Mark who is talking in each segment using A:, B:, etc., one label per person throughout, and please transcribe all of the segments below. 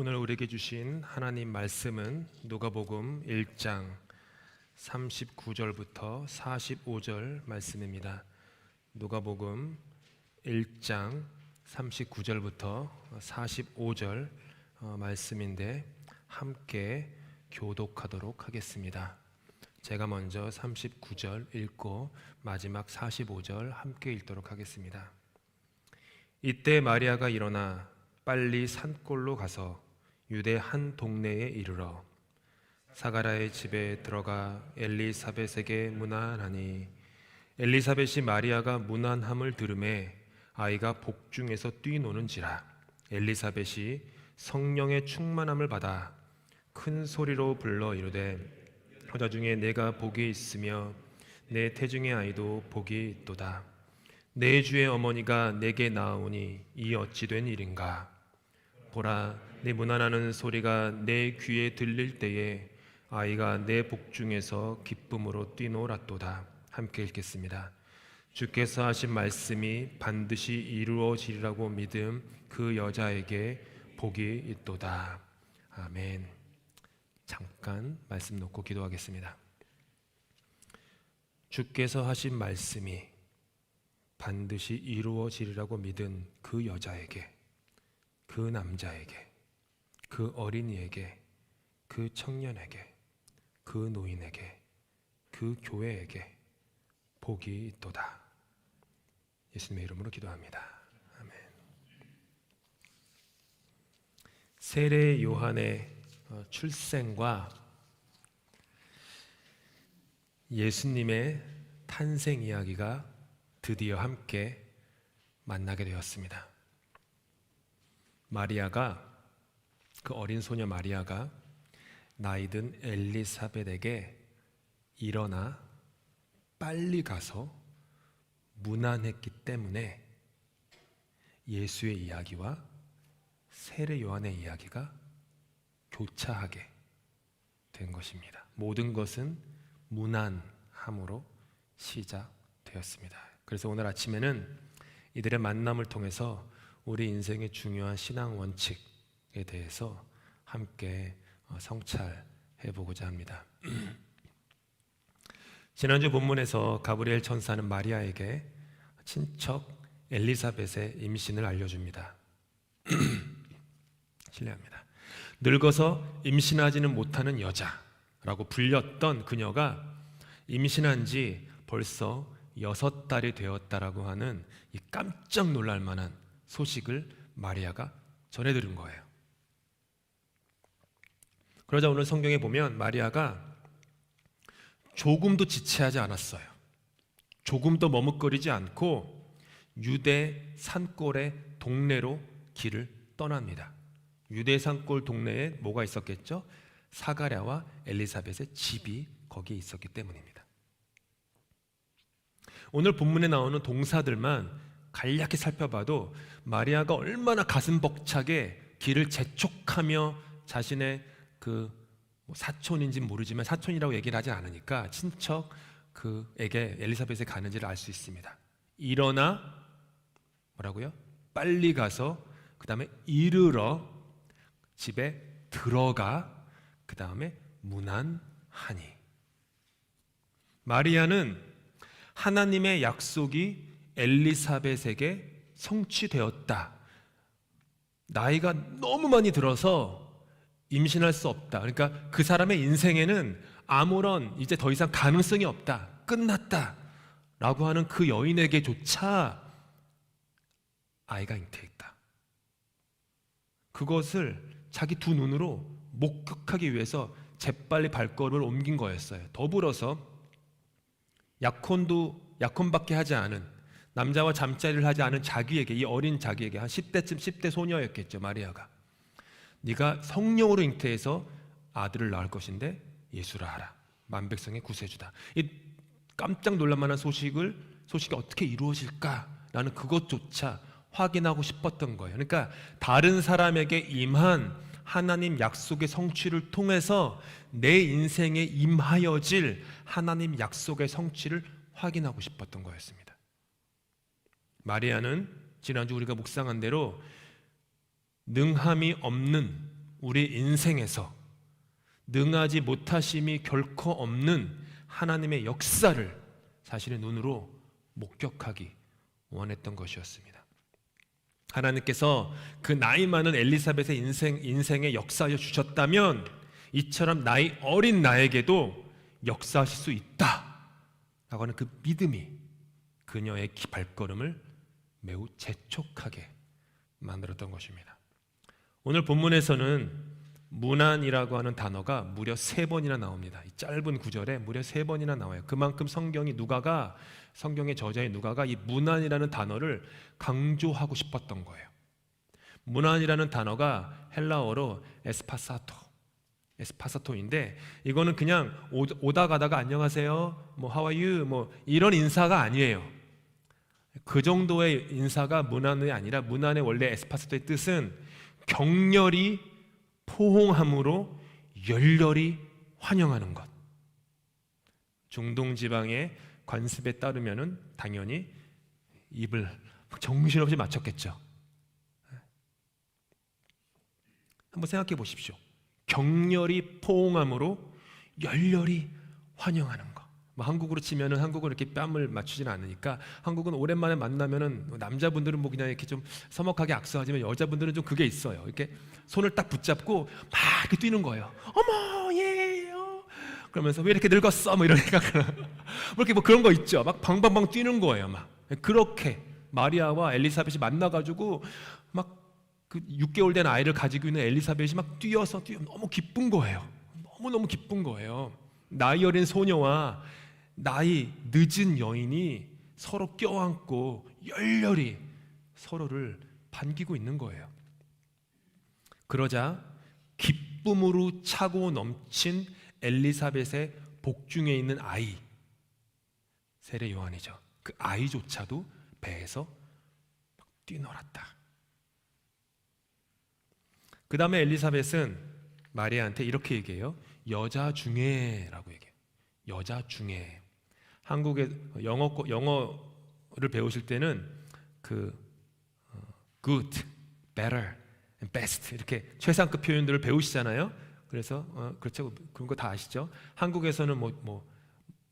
A: 오늘 우리에게 주신 하나님 말씀은 누가복음 1장 39절부터 45절 말씀입니다. 누가복음 1장 39절부터 45절 말씀인데 함께 교독하도록 하겠습니다. 제가 먼저 39절 읽고 마지막 45절 함께 읽도록 하겠습니다. 이때 마리아가 일어나 빨리 산골로 가서 유대 한 동네에 이르러 사가랴의 집에 들어가 엘리사벳에게 문안하니 엘리사벳이 마리아가 문안함을 들음에 아이가 복중에서 뛰노는지라. 엘리사벳이 성령의 충만함을 받아 큰 소리로 불러 이르되 여자 중에 내가 복이 있으며 내 태중의 아이도 복이 있도다. 내 주의 어머니가 내게 나오니 이 어찌 된 일인가. 보라, 내 문안하는 소리가 내 귀에 들릴 때에 아이가 내 복중에서 기쁨으로 뛰놀았도다. 함께 읽겠습니다. 주께서 하신 말씀이 반드시 이루어지리라고 믿음 그 여자에게 복이 있도다. 아멘. 잠깐 말씀 놓고 기도하겠습니다. 주께서 하신 말씀이 반드시 이루어지리라고 믿은 그 여자에게, 그 남자에게, 그 어린이에게, 그 청년에게, 그 노인에게, 그 교회에게 복이 있도다. 예수님의 이름으로 기도합니다. 아멘. 세례 요한의 출생과 예수님의 탄생 이야기가 드디어 함께 만나게 되었습니다. 마리아가, 그 어린 소녀 마리아가 나이든 엘리사벳에게 일어나 빨리 가서 문안했기 때문에 예수의 이야기와 세례 요한의 이야기가 교차하게 된 것입니다. 모든 것은 문안함으로 시작되었습니다. 그래서 오늘 아침에는 이들의 만남을 통해서 우리 인생의 중요한 신앙 원칙에 대해서 함께 성찰해 보고자 합니다. 지난주 본문에서 가브리엘 천사는 마리아에게 친척 엘리사벳의 임신을 알려줍니다. 실례합니다. 늙어서 임신하지는 못하는 여자라고 불렸던 그녀가 임신한 지 벌써 6달이 되었다라고 하는 이 깜짝 놀랄 만한 소식을 마리아가 전해 들은 거예요. 그러자 오늘 성경에 보면 마리아가 조금도 지체하지 않았어요. 조금도 머뭇거리지 않고 유대 산골의 동네로 길을 떠납니다. 유대 산골 동네에 뭐가 있었겠죠? 사가랴와 엘리사벳의 집이 거기에 있었기 때문입니다. 오늘 본문에 나오는 동사들만 간략히 살펴봐도 마리아가 얼마나 가슴 벅차게 길을 재촉하며 자신의 사촌인지 모르지만 사촌이라고 얘기를 하지 않으니까 친척 그에게 엘리사벳에 가는지를 알 수 있습니다. 일어나 뭐라고요? 빨리 가서 그 다음에 이르러 집에 들어가 그 다음에 문안하니. 마리아는 하나님의 약속이 엘리사벳에게 성취되었다. 나이가 너무 많이 들어서 임신할 수 없다. 그러니까 그 사람의 인생에는 아무런 이제 더 이상 가능성이 없다. 끝났다. 라고 하는 그 여인에게조차 아이가 잉태했다. 그것을 자기 두 눈으로 목격하기 위해서 재빨리 발걸음을 옮긴 거였어요. 더불어서 약혼밖에 하지 않은, 남자와 잠자리를 하지 않은 자기에게, 이 어린 자기에게, 한 10대 소녀였겠죠, 마리아가. 네가 성령으로 잉태해서 아들을 낳을 것인데 예수라 하라. 만백성의 구세주다. 이 깜짝 놀랄만한 소식이 어떻게 이루어질까라는 그것조차 확인하고 싶었던 거예요. 그러니까 다른 사람에게 임한 하나님 약속의 성취를 통해서 내 인생에 임하여질 하나님 약속의 성취를 확인하고 싶었던 거였습니다. 마리아는 지난주 우리가 묵상한 대로 능함이 없는 우리 인생에서 능하지 못하심이 결코 없는 하나님의 역사를 자신의 눈으로 목격하기 원했던 것이었습니다. 하나님께서 그 나이 많은 엘리사벳의 인생에 역사하여 주셨다면 이처럼 나이 어린 나에게도 역사하실 수 있다라고 하는 그 믿음이 그녀의 발걸음을 매우 재촉하게 만들었던 것입니다. 오늘 본문에서는 문안이라고 하는 단어가 무려 3번이나 나옵니다. 이 짧은 구절에 무려 3번이나 나와요. 그만큼 성경의 저자의 누가가 이 문안이라는 단어를 강조하고 싶었던 거예요. 문안이라는 단어가 헬라어로 에스파사토인데 이거는 그냥 오다 가다가 안녕하세요, 뭐 how are you, 뭐 이런 인사가 아니에요. 그 정도의 인사가 문안이 아니라 문안의 원래 에스파사토의 뜻은 격렬히 포옹함으로 열렬히 환영하는 것. 중동 지방의 관습에 따르면은 당연히 입을 정신없이 맞췄겠죠. 한번 생각해 보십시오. 격렬히 포옹함으로 열렬히 환영하는 것. 뭐 한국으로 치면은 한국은 이렇게 뺨을 맞추지는 않으니까 한국은 오랜만에 만나면은 남자분들은 뭐 그냥 이렇게 좀 서먹하게 악수하지만 여자분들은 좀 그게 있어요. 이렇게 손을 딱 붙잡고 막 이렇게 뛰는 거예요. 어머 예. 그러면서 왜 이렇게 늙었어? 뭐 이러니까 뭐 이렇게 뭐 그런 거 있죠. 막 방방방 뛰는 거예요. 막 그렇게 마리아와 엘리사벳이 만나가지고 막 그 6개월 된 아이를 가지고 있는 엘리사벳이 막 뛰어서 너무 기쁜 거예요. 너무 기쁜 거예요. 나이 어린 소녀와 나이 늦은 여인이 서로 껴안고 열렬히 서로를 반기고 있는 거예요. 그러자 기쁨으로 차고 넘친 엘리사벳의 복중에 있는 아이, 세례 요한이죠. 그 아이조차도 배에서 뛰놀았다. 그 다음에 엘리사벳은 마리아한테 이렇게 얘기해요. 여자 중에라고 얘기해요. 여자 중에. 한국의 영어를 배우실 때는 그 good, better, best 이렇게 최상급 표현들을 배우시잖아요. 그래서 그렇죠. 그런 거 다 아시죠? 한국에서는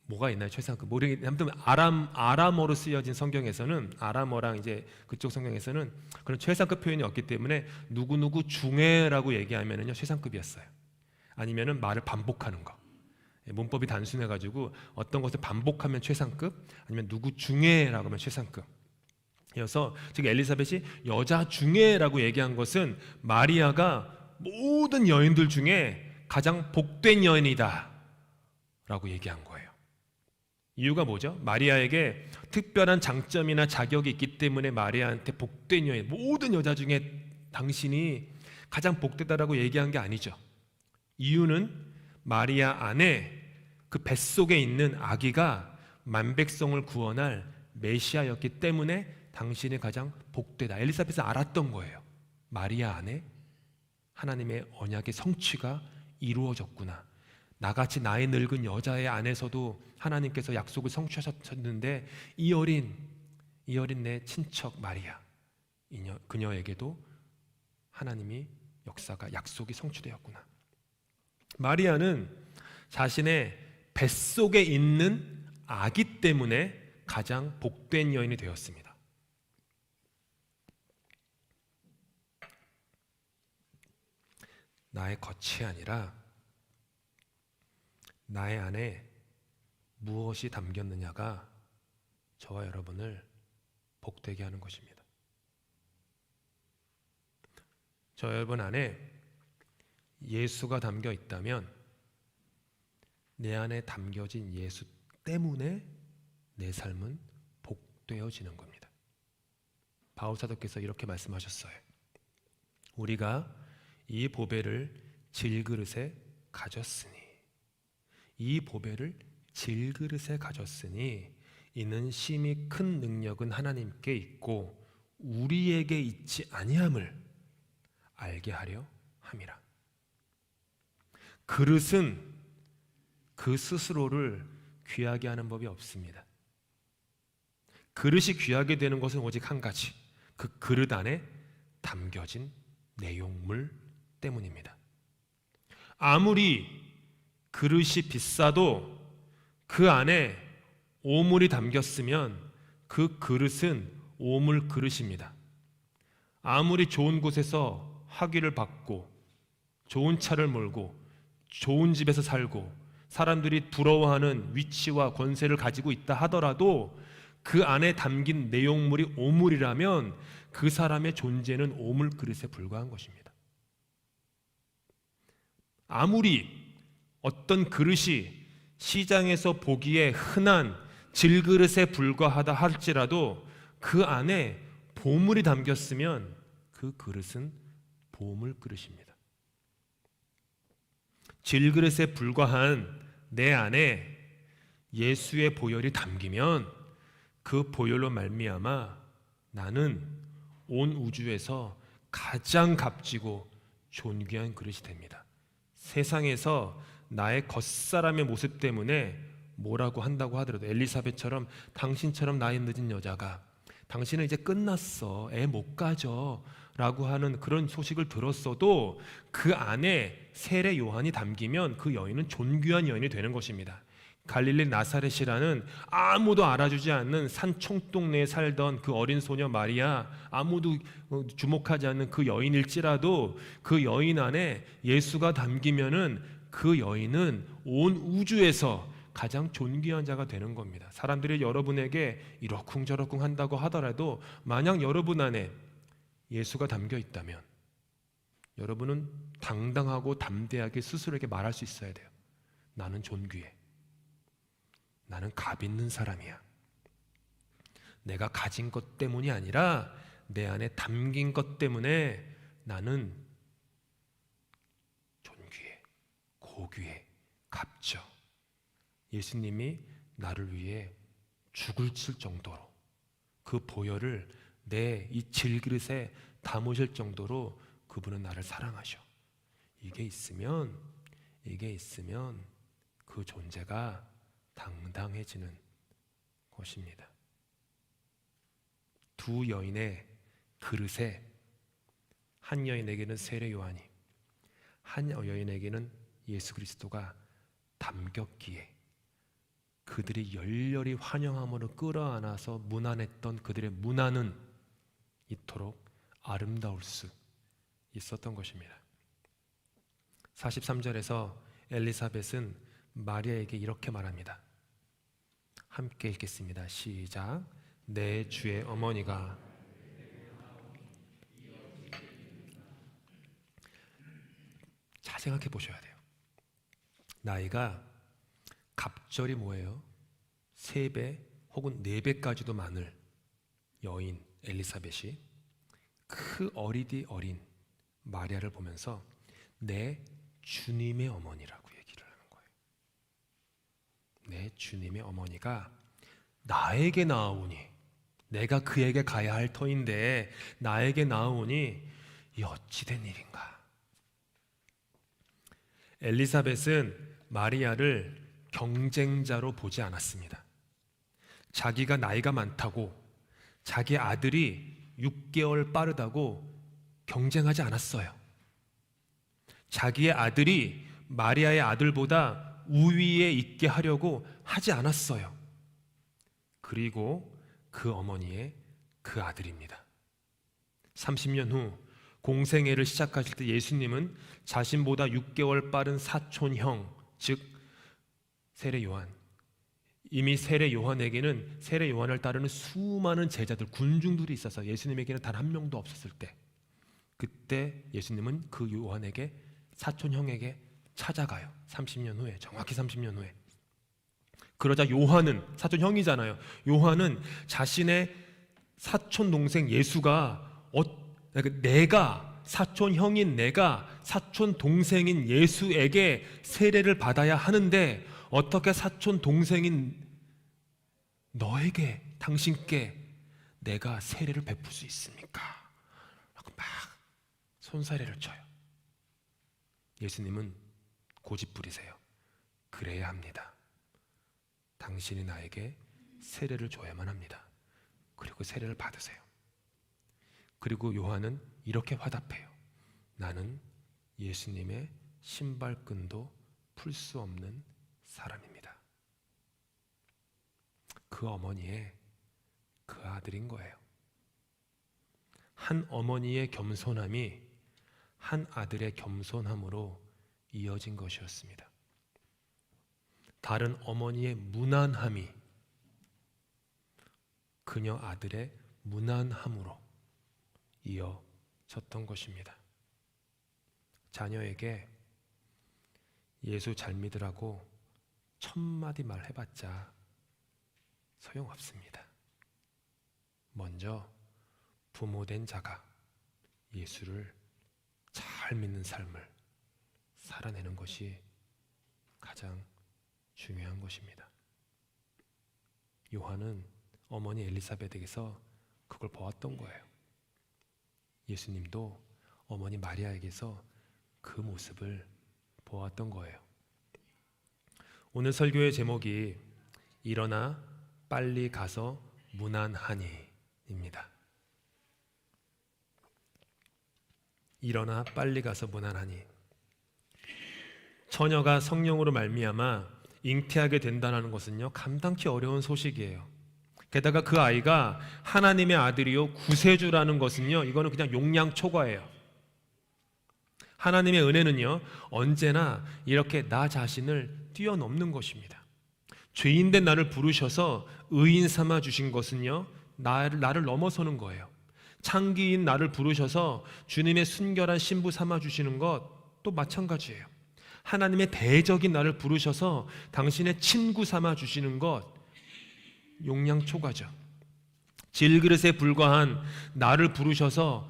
A: 뭐가 있나요? 최상급. 아무튼 아람어로 쓰여진 성경에서는 아람어랑 이제 그쪽 성경에서는 그런 최상급 표현이 없기 때문에 누구 중에라고 얘기하면은요 최상급이었어요. 아니면은 말을 반복하는 거. 문법이 단순해가지고 어떤 것을 반복하면 최상급, 아니면 누구 중에라고 하면 최상급. 이어서 즉 엘리사벳이 여자 중에라고 얘기한 것은 마리아가 모든 여인들 중에 가장 복된 여인이다 라고 얘기한 거예요. 이유가 뭐죠? 마리아에게 특별한 장점이나 자격이 있기 때문에 마리아한테 복된 여인, 모든 여자 중에 당신이 가장 복되다라고 얘기한 게 아니죠. 이유는 마리아 안에 그 뱃속에 있는 아기가 만백성을 구원할 메시아였기 때문에 당신이 가장 복되다. 엘리사벳은 알았던 거예요. 마리아 안에 하나님의 언약의 성취가 이루어졌구나. 나같이 나이 늙은 여자의 안에서도 하나님께서 약속을 성취하셨는데 이 어린 내 친척 마리아, 그녀에게도 하나님이 약속이 성취되었구나. 마리아는 자신의 뱃속에 있는 아기 때문에 가장 복된 여인이 되었습니다. 나의 겉이 아니라 나의 안에 무엇이 담겼느냐가 저와 여러분을 복되게 하는 것입니다. 저 여러분 안에 예수가 담겨 있다면 내 안에 담겨진 예수 때문에 내 삶은 복되어지는 겁니다. 바울사도께서 이렇게 말씀하셨어요. 우리가 이 보배를 질그릇에 가졌으니, 이 보배를 질그릇에 가졌으니 이는 심히 큰 능력은 하나님께 있고 우리에게 있지 아니함을 알게 하려 함이라. 그릇은 그 스스로를 귀하게 하는 법이 없습니다. 그릇이 귀하게 되는 것은 오직 한 가지, 그 그릇 안에 담겨진 내용물 때문입니다. 아무리 그릇이 비싸도 그 안에 오물이 담겼으면 그 그릇은 오물 그릇입니다. 아무리 좋은 곳에서 학위를 받고 좋은 차를 몰고 좋은 집에서 살고 사람들이 부러워하는 위치와 권세를 가지고 있다 하더라도 그 안에 담긴 내용물이 오물이라면 그 사람의 존재는 오물 그릇에 불과한 것입니다. 아무리 어떤 그릇이 시장에서 보기에 흔한 질그릇에 불과하다 할지라도 그 안에 보물이 담겼으면 그 그릇은 보물 그릇입니다. 질그릇에 불과한 내 안에 예수의 보혈이 담기면 그 보혈로 말미암아 나는 온 우주에서 가장 값지고 존귀한 그릇이 됩니다. 세상에서 나의 겉사람의 모습 때문에 뭐라고 한다고 하더라도 엘리사벳처럼 당신처럼 나이 늦은 여자가 당신은 이제 끝났어, 애 못 가져 라고 하는 그런 소식을 들었어도 그 안에 세례 요한이 담기면 그 여인은 존귀한 여인이 되는 것입니다. 갈릴리 나사렛이라는 아무도 알아주지 않는 산 총동네에 살던 그 어린 소녀 마리아, 아무도 주목하지 않는 그 여인일지라도 그 여인 안에 예수가 담기면은 그 여인은 온 우주에서 가장 존귀한 자가 되는 겁니다. 사람들이 여러분에게 이러쿵저러쿵 한다고 하더라도 만약 여러분 안에 예수가 담겨 있다면 여러분은 당당하고 담대하게 스스로에게 말할 수 있어야 돼요. 나는 존귀해. 나는 값 있는 사람이야. 내가 가진 것 때문이 아니라 내 안에 담긴 것 때문에 나는 존귀해, 고귀해, 값져. 예수님이 나를 위해 죽을 칠 정도로 그 보혈을 내 이 질그릇에 담으실 정도로 그분은 나를 사랑하셔. 이게 있으면 그 존재가 당당해지는 것입니다. 두 여인의 그릇에 한 여인에게는 세례 요한이, 한 여인에게는 예수 그리스도가 담겼기에 그들이 열렬히 환영함으로 끌어안아서 문안했던 그들의 문안은 이토록 아름다울 수 있었던 것입니다. 43절에서 엘리사벳은 마리아에게 이렇게 말합니다. 함께 읽겠습니다. 시작. 내 주의 어머니가. 잘 생각해 보셔야 돼요. 나이가 갑절이 뭐예요? 3배 혹은 4배까지도 많을 여인 엘리사벳이 그 어리디 어린 마리아를 보면서 내 주님의 어머니라고 얘기를 하는 거예요. 내 주님의 어머니가 나에게 나아오니, 내가 그에게 가야 할 터인데 나에게 나아오니 이 어찌된 일인가. 엘리사벳은 마리아를 경쟁자로 보지 않았습니다. 자기가 나이가 많다고, 자기 아들이 6개월 빠르다고 경쟁하지 않았어요. 자기의 아들이 마리아의 아들보다 우위에 있게 하려고 하지 않았어요. 그리고 그 어머니의 그 아들입니다. 30년 후 공생애를 시작하실 때 예수님은 자신보다 6개월 빠른 사촌형, 즉 세례 요한, 이미 세례 요한에게는 세례 요한을 따르는 수많은 제자들, 군중들이 있어서 예수님에게는 단 한 명도 없었을 때, 그때 예수님은 그 요한에게, 사촌형에게 찾아가요. 30년 후에, 정확히 30년 후에. 그러자 요한은, 사촌형이잖아요. 요한은 자신의 사촌 동생 예수가 내가, 사촌형인 내가 사촌 동생인 예수에게 세례를 받아야 하는데 어떻게 사촌 동생인 너에게, 당신께 내가 세례를 베풀 수 있습니까? 라고 막 손사래를 쳐요. 예수님은 고집 부리세요. 그래야 합니다. 당신이 나에게 세례를 줘야만 합니다. 그리고 세례를 받으세요. 그리고 요한은 이렇게 화답해요. 나는 예수님의 신발끈도 풀 수 없는 사람입니다. 그 어머니의 그 아들인 거예요. 한 어머니의 겸손함이 한 아들의 겸손함으로 이어진 것이었습니다. 다른 어머니의 무난함이 그녀 아들의 무난함으로 이어졌던 것입니다. 자녀에게 예수 잘 믿으라고 1000마디 말 해봤자 소용없습니다. 먼저 부모된 자가 예수를 잘 믿는 삶을 살아내는 것이 가장 중요한 것입니다. 요한은 어머니 엘리사벳에게서 그걸 보았던 거예요. 예수님도 어머니 마리아에게서 그 모습을 보았던 거예요. 오늘 설교의 제목이 일어나 빨리 가서 무난하니입니다. 일어나 빨리 가서 무난하니. 처녀가 성령으로 말미암아 잉태하게 된다는 것은요, 감당치 어려운 소식이에요. 게다가 그 아이가 하나님의 아들이요 구세주라는 것은요, 이거는 그냥 용량 초과예요. 하나님의 은혜는요, 언제나 이렇게 나 자신을 뛰어넘는 것입니다. 죄인된 나를 부르셔서 의인 삼아 주신 것은요, 나를 넘어서는 거예요. 창기인 나를 부르셔서 주님의 순결한 신부 삼아 주시는 것도 마찬가지예요. 하나님의 대적인 나를 부르셔서 당신의 친구 삼아 주시는 것 용량 초과죠. 질그릇에 불과한 나를 부르셔서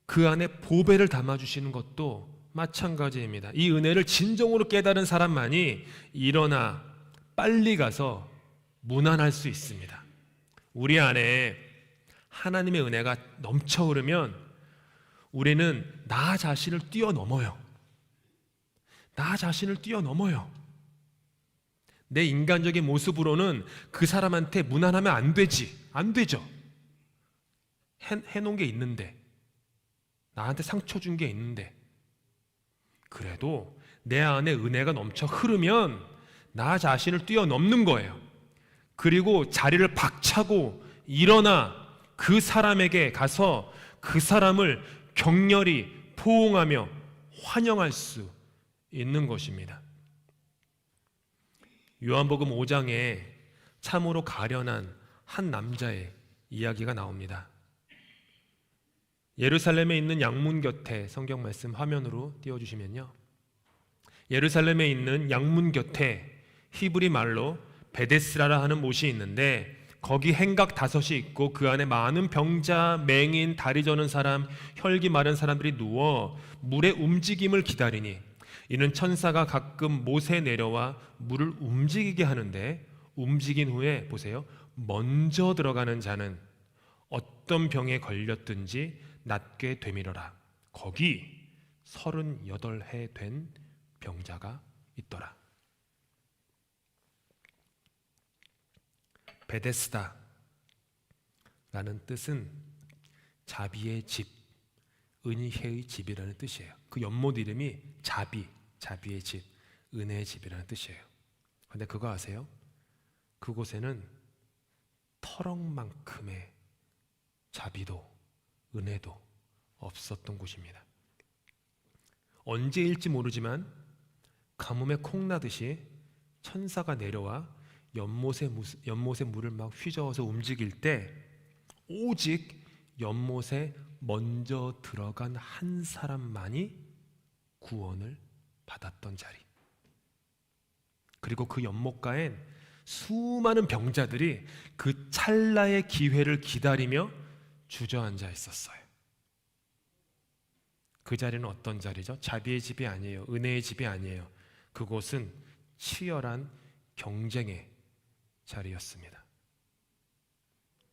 A: 그 안에 보배를 담아 주시는 것도 마찬가지입니다. 이 은혜를 진정으로 깨달은 사람만이 일어나 빨리 가서 무난할 수 있습니다. 우리 안에 하나님의 은혜가 넘쳐 흐르면 우리는 나 자신을 뛰어넘어요. 나 자신을 뛰어넘어요. 내 인간적인 모습으로는 그 사람한테 무난하면 안 되죠. 해놓은 게 있는데, 나한테 상처 준 게 있는데, 그래도 내 안에 은혜가 넘쳐 흐르면 나 자신을 뛰어넘는 거예요. 그리고 자리를 박차고 일어나 그 사람에게 가서 그 사람을 격렬히 포옹하며 환영할 수 있는 것입니다. 요한복음 5장에 참으로 가련한 한 남자의 이야기가 나옵니다. 예루살렘에 있는 양문 곁에, 성경 말씀 화면으로 띄워주시면요, 예루살렘에 있는 양문 곁에 히브리 말로 베데스라라 하는 못이 있는데, 거기 행각 5이 있고 그 안에 많은 병자, 맹인, 다리 저는 사람, 혈기 마른 사람들이 누워 물의 움직임을 기다리니, 이는 천사가 가끔 못에 내려와 물을 움직이게 하는데, 움직인 후에 보세요, 먼저 들어가는 자는 어떤 병에 걸렸든지 낫게 되밀어라. 거기 38해 된 병자가 있더라. 베데스다라는 뜻은 자비의 집, 은혜의 집이라는 뜻이에요. 그 연못 이름이 자비의 집, 은혜의 집이라는 뜻이에요. 그런데 그거 아세요? 그곳에는 터럭만큼의 자비도 은혜도 없었던 곳입니다. 언제일지 모르지만 가뭄에 콩나듯이 천사가 내려와 연못의 물을 막 휘저어서 움직일 때 오직 연못에 먼저 들어간 한 사람만이 구원을 받았던 자리. 그리고 그 연못가엔 수많은 병자들이 그 찰나의 기회를 기다리며 주저앉아 있었어요. 그 자리는 어떤 자리죠? 자비의 집이 아니에요. 은혜의 집이 아니에요. 그곳은 치열한 경쟁의 자리였습니다.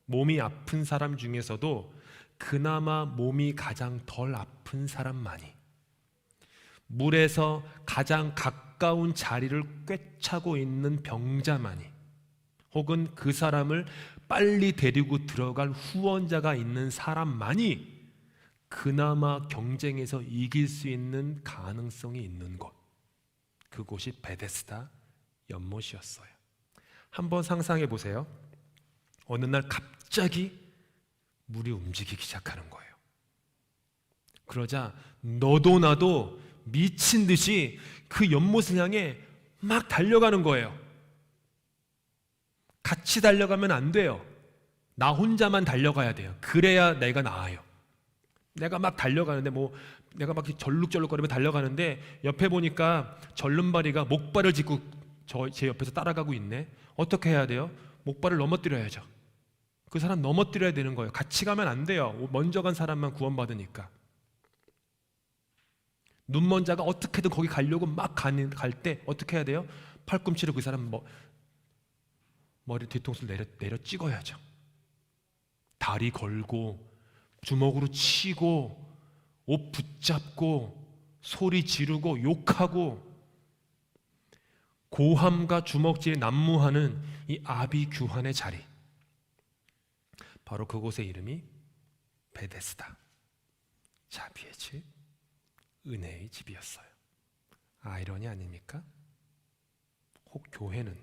A: 몸이 아픈 사람 중에서도 그나마 몸이 가장 덜 아픈 사람만이, 물에서 가장 가까운 자리를 꿰차고 있는 병자만이, 혹은 그 사람을 빨리 데리고 들어갈 후원자가 있는 사람만이 그나마 경쟁에서 이길 수 있는 가능성이 있는 곳, 그곳이 베데스다 연못이었어요. 한번 상상해 보세요. 어느 날 갑자기 물이 움직이기 시작하는 거예요. 그러자 너도 나도 미친 듯이 그 연못을 향해 막 달려가는 거예요. 같이 달려가면 안 돼요. 나 혼자만 달려가야 돼요. 그래야 내가 나아요. 내가 막 달려가는데 내가 막 절룩절룩거리며 달려가는데 옆에 보니까 절름발이가 목발을 짚고 제 옆에서 따라가고 있네. 어떻게 해야 돼요? 목발을 넘어뜨려야죠. 그 사람 넘어뜨려야 되는 거예요. 같이 가면 안 돼요. 먼저 간 사람만 구원받으니까. 눈먼 자가 어떻게든 거기 가려고 막 갈 때 어떻게 해야 돼요? 팔꿈치로 그 사람 머리 뒤통수를 내려 찍어야죠. 다리 걸고 주먹으로 치고 옷 붙잡고 소리 지르고 욕하고 고함과 주먹질이 난무하는 이 아비규환의 자리, 바로 그곳의 이름이 베데스다, 자비의 집, 은혜의 집이었어요. 아이러니 아닙니까? 혹 교회는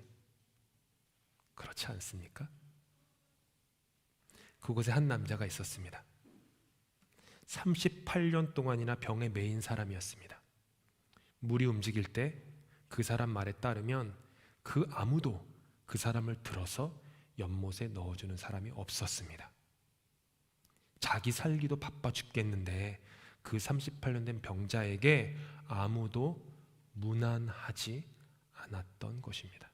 A: 그렇지 않습니까? 그곳에 한 남자가 있었습니다. 38년 동안이나 병에 매인 사람이었습니다. 물이 움직일 때 그 사람 말에 따르면 그 아무도 그 사람을 들어서 연못에 넣어주는 사람이 없었습니다. 자기 살기도 바빠 죽겠는데 그 38년 된 병자에게 아무도 무난하지 않았던 것입니다.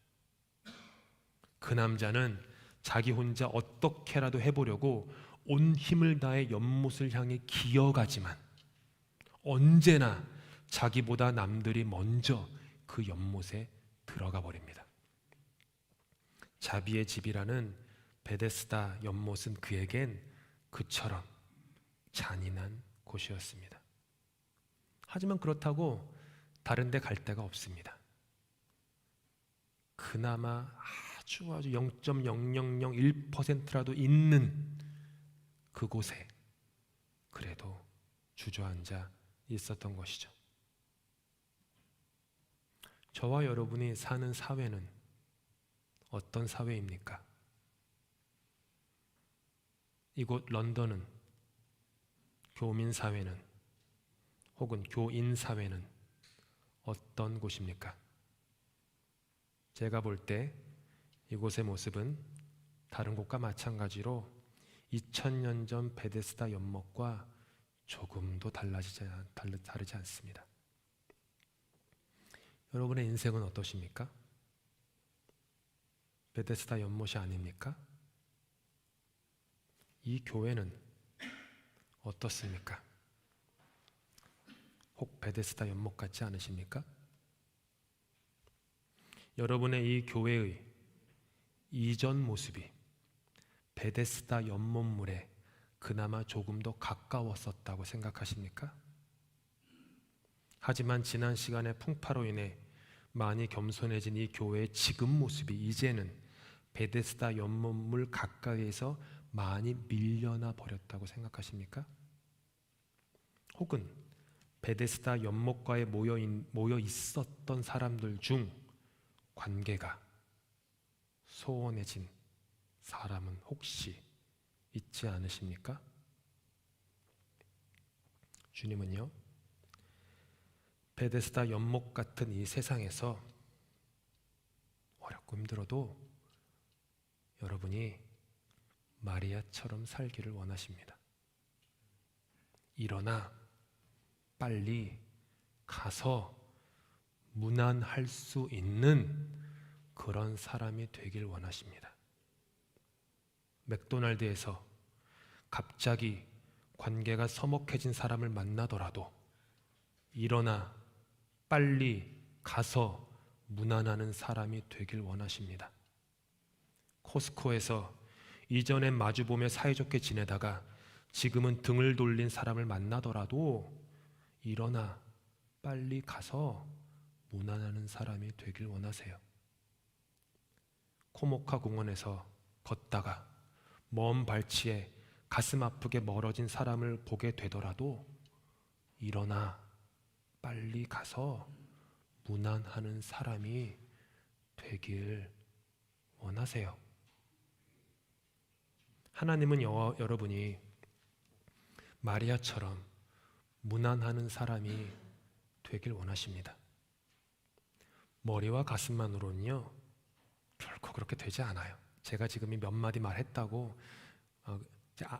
A: 그 남자는 자기 혼자 어떻게라도 해보려고 온 힘을 다해 연못을 향해 기어가지만 언제나 자기보다 남들이 먼저 그 연못에 들어가 버립니다. 자비의 집이라는 베데스다 연못은 그에겐 그처럼 잔인한 곳이었습니다. 하지만 그렇다고 다른 데 갈 데가 없습니다. 그나마 아주 0.0001%라도 있는 그곳에 그래도 주저앉아 있었던 것이죠. 저와 여러분이 사는 사회는 어떤 사회입니까? 이곳 런던은, 교민 사회는, 혹은 교인 사회는 어떤 곳입니까? 제가 볼 때 이곳의 모습은 다른 곳과 마찬가지로 2000년 전 베데스다 연못과 조금도 다르지 않습니다. 여러분의 인생은 어떠십니까? 베데스다 연못이 아닙니까? 이 교회는 어떻습니까? 혹 베데스다 연못 같지 않으십니까? 여러분의 이 교회의 이전 모습이 베데스다 연못물에 그나마 조금 더 가까웠었다고 생각하십니까? 하지만 지난 시간의 풍파로 인해 많이 겸손해진 이 교회의 지금 모습이 이제는 베데스다 연못물 가까이에서 많이 밀려나 버렸다고 생각하십니까? 혹은 베데스다 연못가에 모여 있었던 사람들 중 관계가 소원해진 사람은 혹시 있지 않으십니까? 주님은요, 베데스다 연못 같은 이 세상에서 어렵고 힘들어도 여러분이 마리아처럼 살기를 원하십니다. 일어나 빨리 가서 무난할 수 있는 그런 사람이 되길 원하십니다. 맥도날드에서 갑자기 관계가 서먹해진 사람을 만나더라도 일어나 빨리 가서 무난하는 사람이 되길 원하십니다. 코스코에서 이전엔 마주보며 사이좋게 지내다가 지금은 등을 돌린 사람을 만나더라도 일어나 빨리 가서 무난하는 사람이 되길 원하세요. 코모카 공원에서 걷다가 먼 발치에 가슴 아프게 멀어진 사람을 보게 되더라도 일어나 빨리 가서 문안하는 사람이 되길 원하세요. 하나님은 여러분이 마리아처럼 문안하는 사람이 되길 원하십니다. 머리와 가슴만으로는요 결코 그렇게 되지 않아요. 제가 지금 이 몇 마디 말했다고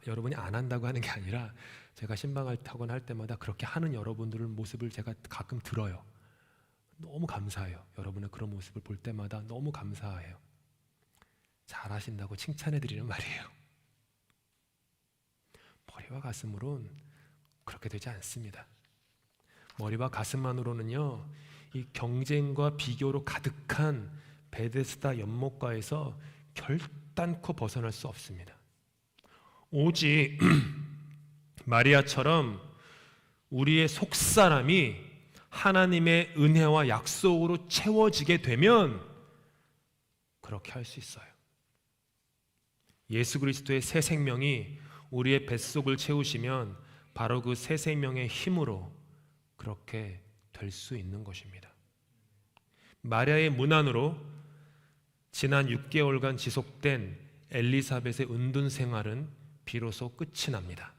A: 여러분이 안 한다고 하는 게 아니라 제가 신방학원 할 때마다 그렇게 하는 여러분들의 모습을 제가 가끔 들어요. 너무 감사해요. 여러분의 그런 모습을 볼 때마다 너무 감사해요. 잘하신다고 칭찬해 드리는 말이에요. 머리와 가슴으로는 그렇게 되지 않습니다. 머리와 가슴만으로는요 이 경쟁과 비교로 가득한 베데스다 연못가에서 결단코 벗어날 수 없습니다. 오직 마리아처럼 우리의 속사람이 하나님의 은혜와 약속으로 채워지게 되면 그렇게 할 수 있어요. 예수 그리스도의 새 생명이 우리의 뱃속을 채우시면 바로 그 새 생명의 힘으로 그렇게 될 수 있는 것입니다. 마리아의 문안으로 지난 6개월간 지속된 엘리사벳의 은둔 생활은 비로소 끝이 납니다.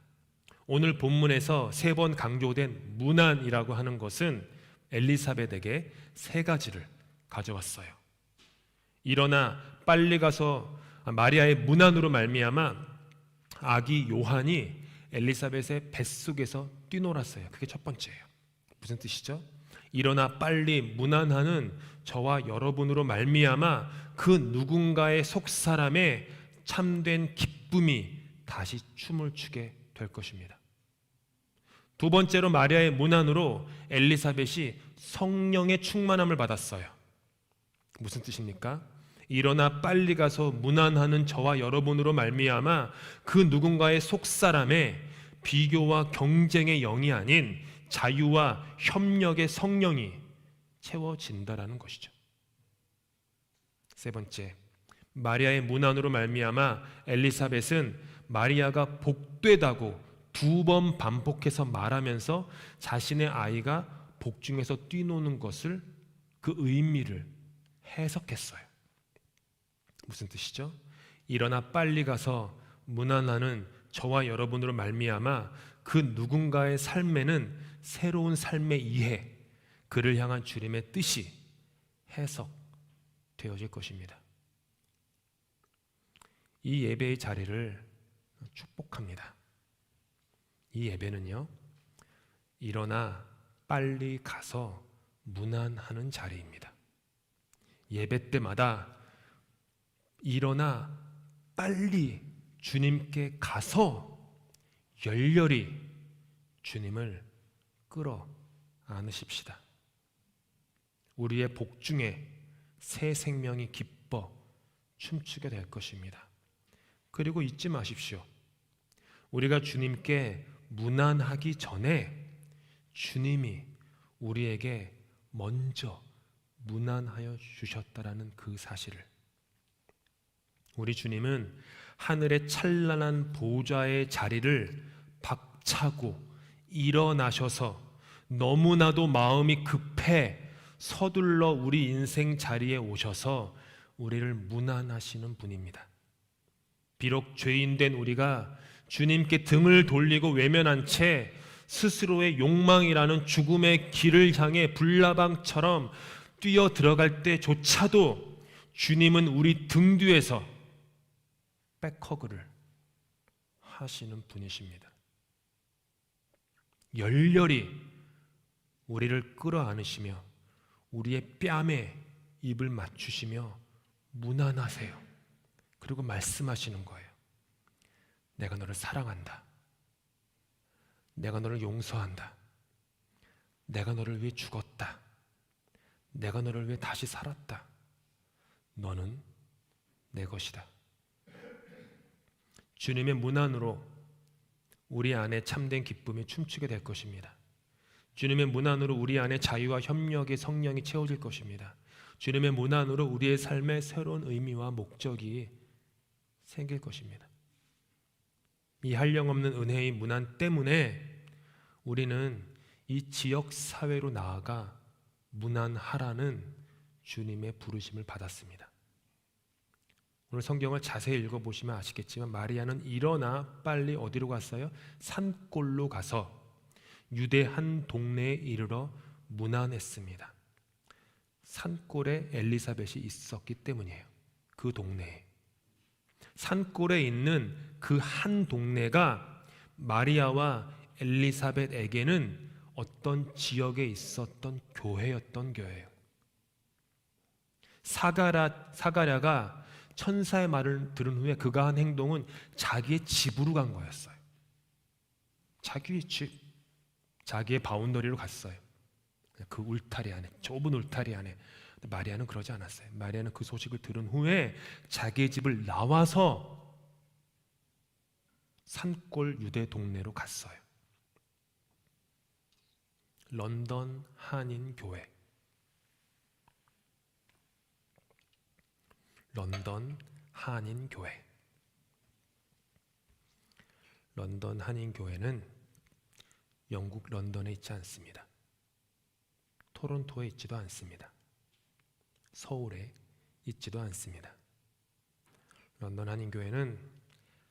A: 오늘 본문에서 3번 강조된 문안이라고 하는 것은 엘리사벳에게 3가지를 가져왔어요. 일어나 빨리 가서 마리아의 문안으로 말미암아 아기 요한이 엘리사벳의 뱃속에서 뛰놀았어요. 그게 첫 번째예요. 무슨 뜻이죠? 일어나 빨리 문안하는 저와 여러분으로 말미암아 그 누군가의 속사람의 참된 기쁨이 다시 춤을 추게 될 것입니다. 두 번째로 마리아의 문안으로 엘리사벳이 성령의 충만함을 받았어요. 무슨 뜻입니까? 일어나 빨리 가서 문안하는 저와 여러분으로 말미암아 그 누군가의 속사람에 비교와 경쟁의 영이 아닌 자유와 협력의 성령이 채워진다라는 것이죠. 세 번째, 마리아의 문안으로 말미암아 엘리사벳은 마리아가 복되다고 2번 반복해서 말하면서 자신의 아이가 복중에서 뛰노는 것을 그 의미를 해석했어요. 무슨 뜻이죠? 일어나 빨리 가서 문안하는 저와 여러분으로 말미암아 그 누군가의 삶에는 새로운 삶의 이해, 그를 향한 주님의 뜻이 해석되어질 것입니다. 이 예배의 자리를 축복합니다. 이 예배는요, 일어나 빨리 가서 문안하는 자리입니다. 예배 때마다 일어나 빨리 주님께 가서 열렬히 주님을 끌어 안으십시다. 우리의 복중에 새 생명이 기뻐 춤추게 될 것입니다. 그리고 잊지 마십시오. 우리가 주님께 문안하기 전에 주님이 우리에게 먼저 문안하여 주셨다라는 그 사실을, 우리 주님은 하늘의 찬란한 보좌의 자리를 박차고 일어나셔서 너무나도 마음이 급해 서둘러 우리 인생 자리에 오셔서 우리를 문안하시는 분입니다. 비록 죄인된 우리가 주님께 등을 돌리고 외면한 채 스스로의 욕망이라는 죽음의 길을 향해 불나방처럼 뛰어 들어갈 때조차도 주님은 우리 등 뒤에서 백허그를 하시는 분이십니다. 열렬히 우리를 끌어안으시며 우리의 뺨에 입을 맞추시며 문안하세요. 그리고 말씀하시는 거예요. 내가 너를 사랑한다. 내가 너를 용서한다. 내가 너를 위해 죽었다. 내가 너를 위해 다시 살았다. 너는 내 것이다. 주님의 문안으로 우리 안에 참된 기쁨이 춤추게 될 것입니다. 주님의 문안으로 우리 안에 자유와 협력의 성령이 채워질 것입니다. 주님의 문안으로 우리의 삶에 새로운 의미와 목적이 생길 것입니다. 이 한량없는 은혜의 문안 때문에 우리는 이 지역 사회로 나아가 문안하라는 주님의 부르심을 받았습니다. 오늘 성경을 자세히 읽어보시면 아시겠지만 마리아는 일어나 빨리 어디로 갔어요? 산골로 가서 유대 한 동네에 이르러 문안했습니다. 산골에 엘리사벳이 있었기 때문이에요. 그 동네에. 산골에 있는 그 한 동네가 마리아와 엘리사벳에게는 어떤 지역에 있었던 교회였던 교회예요. 사가랴가 천사의 말을 들은 후에 그가 한 행동은 자기의 집으로 간 거였어요. 자기의 집, 자기의 바운더리로 갔어요. 그 울타리 안에, 좁은 울타리 안에. 마리아는 그러지 않았어요. 마리아는 그 소식을 들은 후에 자기의 집을 나와서 산골 유대 동네로 갔어요. 런던 한인교회. 런던 한인교회. 런던 한인교회는 영국 런던에 있지 않습니다. 토론토에 있지도 않습니다. 서울에 있지도 않습니다. 런던 한인교회는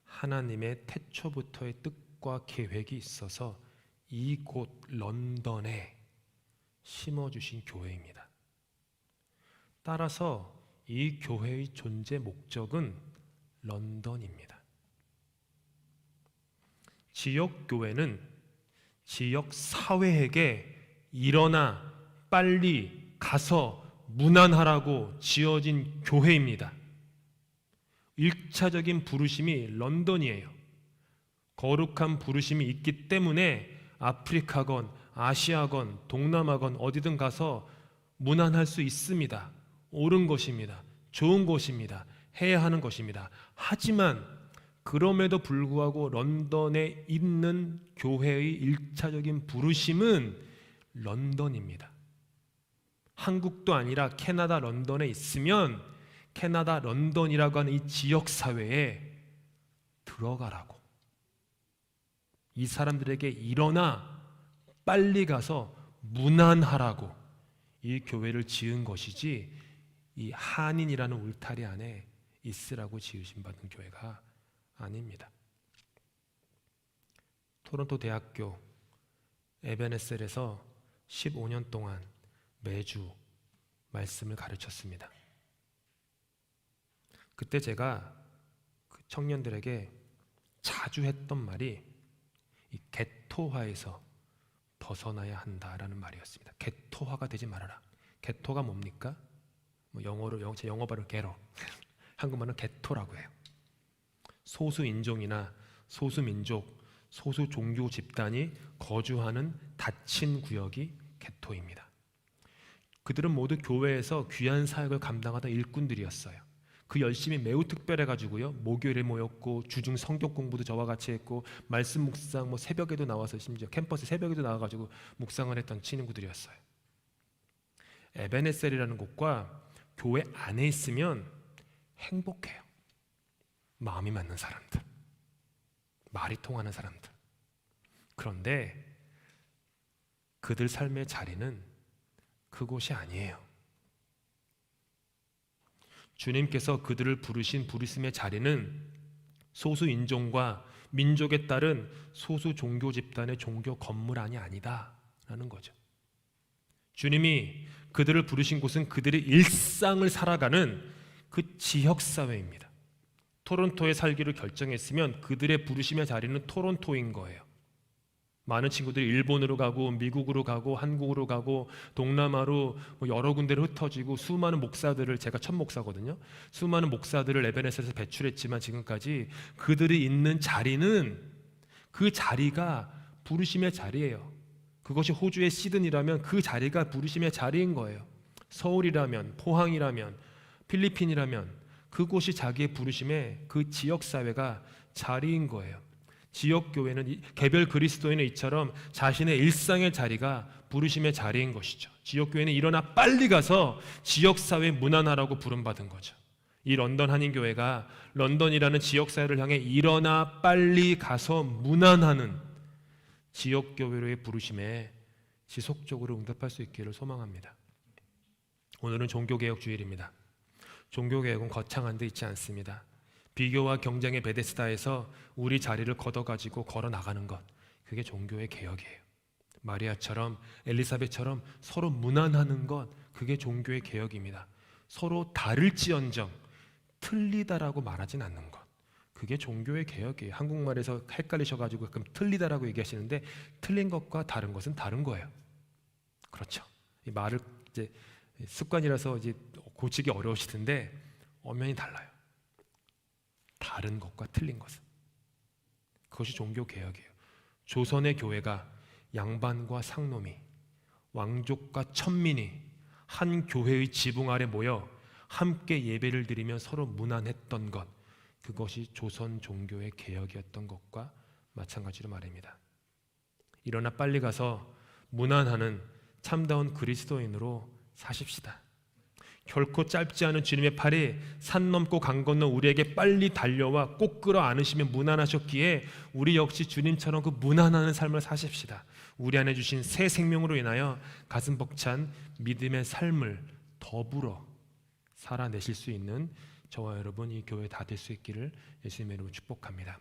A: 하나님의 태초부터의 뜻과 계획이 있어서 이곳 런던에 심어주신 교회입니다. 따라서 이 교회의 존재 목적은 런던입니다. 지역교회는 지역사회에게 일어나 빨리 가서 문안하라고 지어진 교회입니다. 1차적인 부르심이 런던이에요. 거룩한 부르심이 있기 때문에 아프리카건 아시아건 동남아건 어디든 가서 문안할 수 있습니다. 옳은 것입니다. 좋은 것입니다. 해야 하는 것입니다. 하지만 그럼에도 불구하고 런던에 있는 교회의 1차적인 부르심은 런던입니다. 한국도 아니라 캐나다 런던에 있으면 캐나다 런던이라고 하는 이 지역사회에 들어가라고, 이 사람들에게 일어나 빨리 가서 문안하라고 이 교회를 지은 것이지 이 한인이라는 울타리 안에 있으라고 지으신 받은 교회가 아닙니다. 토론토 대학교 에베네셀에서 15년 동안 매주 말씀을 가르쳤습니다. 그때 제가 그 청년들에게 자주 했던 말이 이 개토화에서 벗어나야 한다라는 말이었습니다. 개토화가 되지 말아라. 개토가 뭡니까? 제 영어 발음 개로 한국말은 개토라고 해요. 소수 인종이나 소수 민족, 소수 종교 집단이 거주하는 닫힌 구역이 개토입니다. 그들은 모두 교회에서 귀한 사역을 감당하던 일꾼들이었어요. 그 열심이 매우 특별해가지고요, 목요일에 모였고 주중 성경 공부도 저와 같이 했고 말씀 묵상 새벽에도 나와서 심지어 캠퍼스 새벽에도 나와가지고 묵상을 했던 친구들이었어요. 에베네셀이라는 곳과 교회 안에 있으면 행복해요. 마음이 맞는 사람들, 말이 통하는 사람들. 그런데 그들 삶의 자리는 그곳이 아니에요. 주님께서 그들을 부르신 부르심의 자리는 소수 인종과 민족에 따른 소수 종교 집단의 종교 건물 안이 아니다라는 거죠. 주님이 그들을 부르신 곳은 그들의 일상을 살아가는 그 지역사회입니다. 토론토에 살기를 결정했으면 그들의 부르심의 자리는 토론토인 거예요. 많은 친구들이 일본으로 가고 미국으로 가고 한국으로 가고 동남아로 여러 군데로 흩어지고 수많은 목사들을, 제가 첫 목사거든요. 수많은 목사들을 에베네셀에서 배출했지만 지금까지 그들이 있는 자리는 그 자리가 부르심의 자리예요. 그것이 호주의 시드니라면 그 자리가 부르심의 자리인 거예요. 서울이라면, 포항이라면, 필리핀이라면 그곳이 자기의 부르심의 그 지역사회가 자리인 거예요. 지역교회는 개별 그리스도인의 이처럼 자신의 일상의 자리가 부르심의 자리인 것이죠. 지역교회는 일어나 빨리 가서 지역사회 문안하라고 부름받은 거죠. 이 런던 한인교회가 런던이라는 지역사회를 향해 일어나 빨리 가서 문안하는 지역교회로의 부르심에 지속적으로 응답할 수 있기를 소망합니다. 오늘은 종교개혁 주일입니다. 종교개혁은 거창한 데 있지 않습니다. 비교와 경쟁의 베데스다에서 우리 자리를 걷어가지고 걸어나가는 것, 그게 종교의 개혁이에요. 마리아처럼 엘리사벳처럼 서로 문안하는 것, 그게 종교의 개혁입니다. 서로 다를지언정 틀리다라고 말하진 않는 것, 그게 종교의 개혁이에요. 한국말에서 헷갈리셔가지고 가끔 틀리다라고 얘기하시는데 틀린 것과 다른 것은 다른 거예요. 그렇죠. 이 말을 이제 습관이라서 이제 고치기 어려우실 텐데 엄연히 달라요. 다른 것과 틀린 것은. 그것이 종교 개혁이에요. 조선의 교회가 양반과 상놈이, 왕족과 천민이 한 교회의 지붕 아래 모여 함께 예배를 드리며 서로 문안했던 것, 그것이 조선 종교의 개혁이었던 것과 마찬가지로 말입니다. 일어나 빨리 가서 문안하는 참다운 그리스도인으로 사십시다. 결코 짧지 않은 주님의 팔이 산 넘고 강 건너 우리에게 빨리 달려와 꼭 끌어 안으시며 문안하셨기에 우리 역시 주님처럼 그 문안하는 삶을 사십시다. 우리 안에 주신 새 생명으로 인하여 가슴 벅찬 믿음의 삶을 더불어 살아내실 수 있는 저와 여러분 이 교회 다 될 수 있기를 예수님의 이름으로 축복합니다.